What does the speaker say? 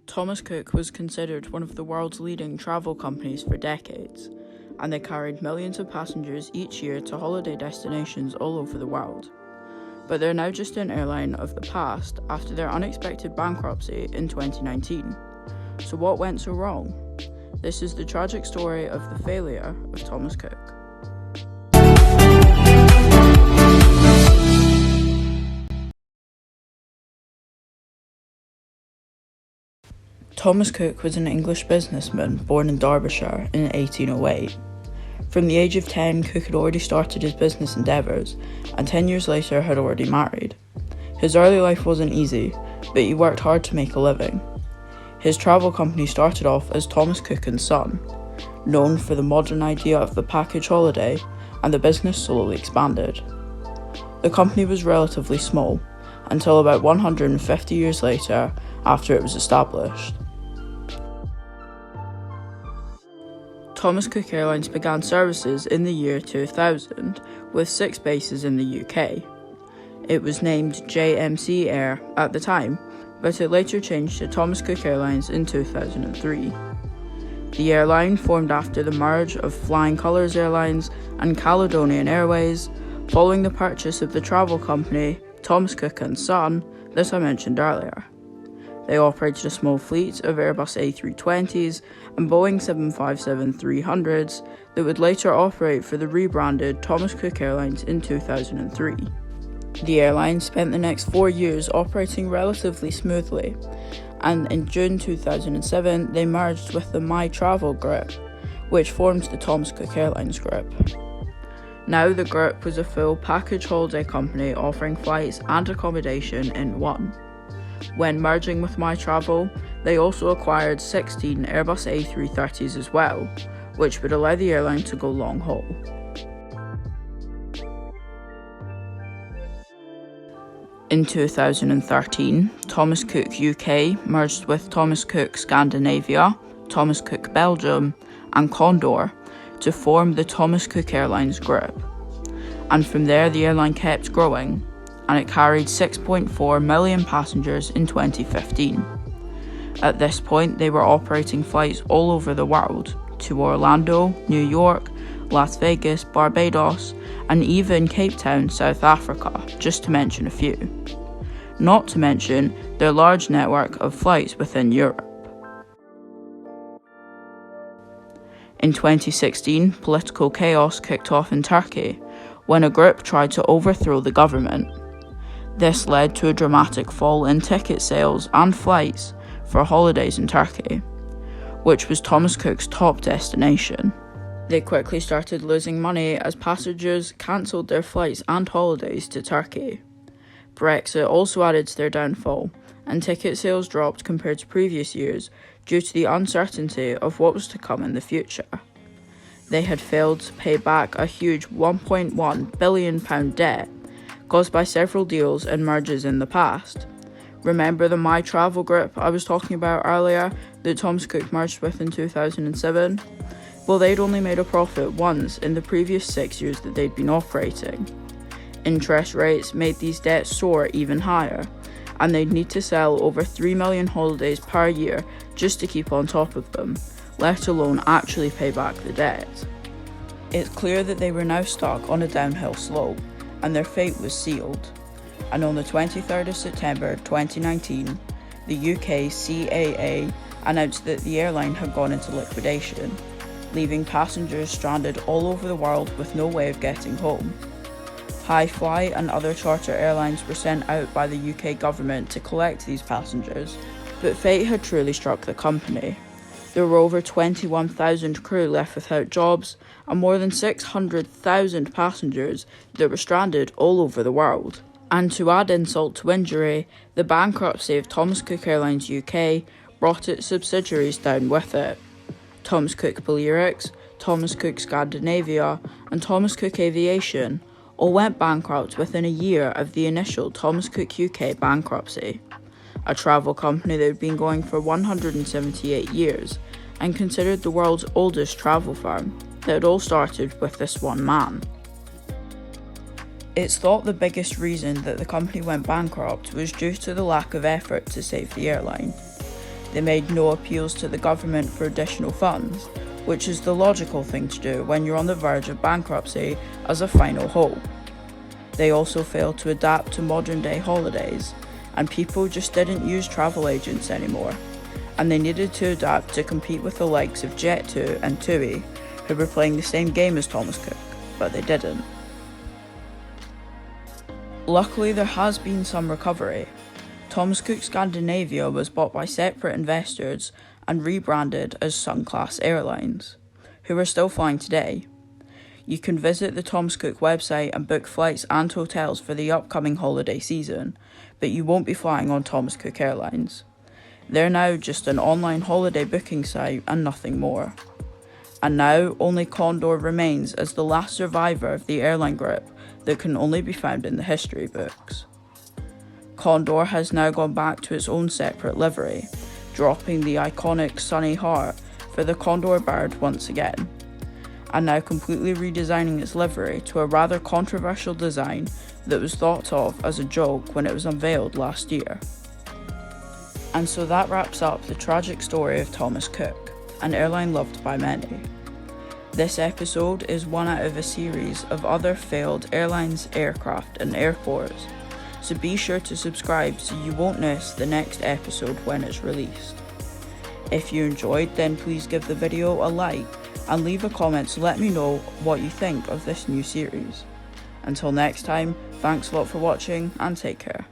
Thomas Cook was considered one of the world's leading travel companies for decades, and they carried millions of passengers each year to holiday destinations all over the world. But they're now just an airline of the past after their unexpected bankruptcy in 2019. So what went so wrong? This is the tragic story of the failure of Thomas Cook. Thomas Cook was an English businessman born in Derbyshire in 1808. From the age of 10, Cook had already started his business endeavours, and 10 years later had already married. His early life wasn't easy, but he worked hard to make a living. His travel company started off as Thomas Cook and Son, known for the modern idea of the package holiday, and the business slowly expanded. The company was relatively small, until about 150 years later, after it was established. Thomas Cook Airlines began services in the year 2000, with 6 bases in the UK. It was named JMC Air at the time, but it later changed to Thomas Cook Airlines in 2003. The airline formed after the merge of Flying Colours Airlines and Caledonian Airways, following the purchase of the travel company Thomas Cook and Son that I mentioned earlier. They operated a small fleet of Airbus A320s and Boeing 757-300s that would later operate for the rebranded Thomas Cook Airlines in 2003. The airline spent the next 4 years operating relatively smoothly, and in June 2007 they merged with the My Travel Group, which formed the Thomas Cook Airlines Group. Now the group was a full package holiday company offering flights and accommodation in one. When merging with My Travel, they also acquired 16 Airbus A330s as well, which would allow the airline to go long haul. In 2013, Thomas Cook UK merged with Thomas Cook Scandinavia, Thomas Cook Belgium, and Condor to form the Thomas Cook Airlines Group. And from there the airline kept growing, and it carried 6.4 million passengers in 2015. At this point, they were operating flights all over the world, to Orlando, New York, Las Vegas, Barbados, and even Cape Town, South Africa, just to mention a few. Not to mention their large network of flights within Europe. In 2016, political chaos kicked off in Turkey when a group tried to overthrow the government. This led to a dramatic fall in ticket sales and flights for holidays in Turkey, which was Thomas Cook's top destination. They quickly started losing money as passengers cancelled their flights and holidays to Turkey. Brexit also added to their downfall, and ticket sales dropped compared to previous years due to the uncertainty of what was to come in the future. They had failed to pay back a huge £1.1 billion debt caused by several deals and mergers in the past. Remember the My Travel Group I was talking about earlier that Thomas Cook merged with in 2007? Well, they'd only made a profit once in the previous 6 years that they'd been operating. Interest rates made these debts soar even higher, and they'd need to sell over 3 million holidays per year just to keep on top of them, let alone actually pay back the debt. It's clear that they were now stuck on a downhill slope, and their fate was sealed. And on the 23rd of September 2019, the UK CAA announced that the airline had gone into liquidation, leaving passengers stranded all over the world with no way of getting home. Hi-Fly and other charter airlines were sent out by the UK government to collect these passengers, but fate had truly struck the company. There were over 21,000 crew left without jobs, and more than 600,000 passengers that were stranded all over the world. And to add insult to injury, the bankruptcy of Thomas Cook Airlines UK brought its subsidiaries down with it. Thomas Cook Balearics, Thomas Cook Scandinavia, and Thomas Cook Aviation all went bankrupt within a year of the initial Thomas Cook UK bankruptcy, a travel company that had been going for 178 years and considered the world's oldest travel firm that had all started with this one man. It's thought the biggest reason that the company went bankrupt was due to the lack of effort to save the airline. They made no appeals to the government for additional funds, which is the logical thing to do when you're on the verge of bankruptcy as a final hope. They also failed to adapt to modern day holidays, and people just didn't use travel agents anymore, and they needed to adapt to compete with the likes of Jet2 and TUI, who were playing the same game as Thomas Cook, but they didn't. Luckily, there has been some recovery. Thomas Cook Scandinavia was bought by separate investors and rebranded as Sunclass Airlines, who are still flying today. You can visit the Thomas Cook website and book flights and hotels for the upcoming holiday season, but you won't be flying on Thomas Cook Airlines. They're now just an online holiday booking site and nothing more. And now only Condor remains as the last survivor of the airline group that can only be found in the history books. Condor has now gone back to its own separate livery, dropping the iconic sunny heart for the condor bird once again, and now completely redesigning its livery to a rather controversial design that was thought of as a joke when it was unveiled last year. And so that wraps up the tragic story of Thomas Cook, an airline loved by many. This episode is one out of a series of other failed airlines, aircraft and airports, so be sure to subscribe so you won't miss the next episode when it's released. If you enjoyed, then please give the video a like and leave a comment to let me know what you think of this new series. Until next time, thanks a lot for watching and take care.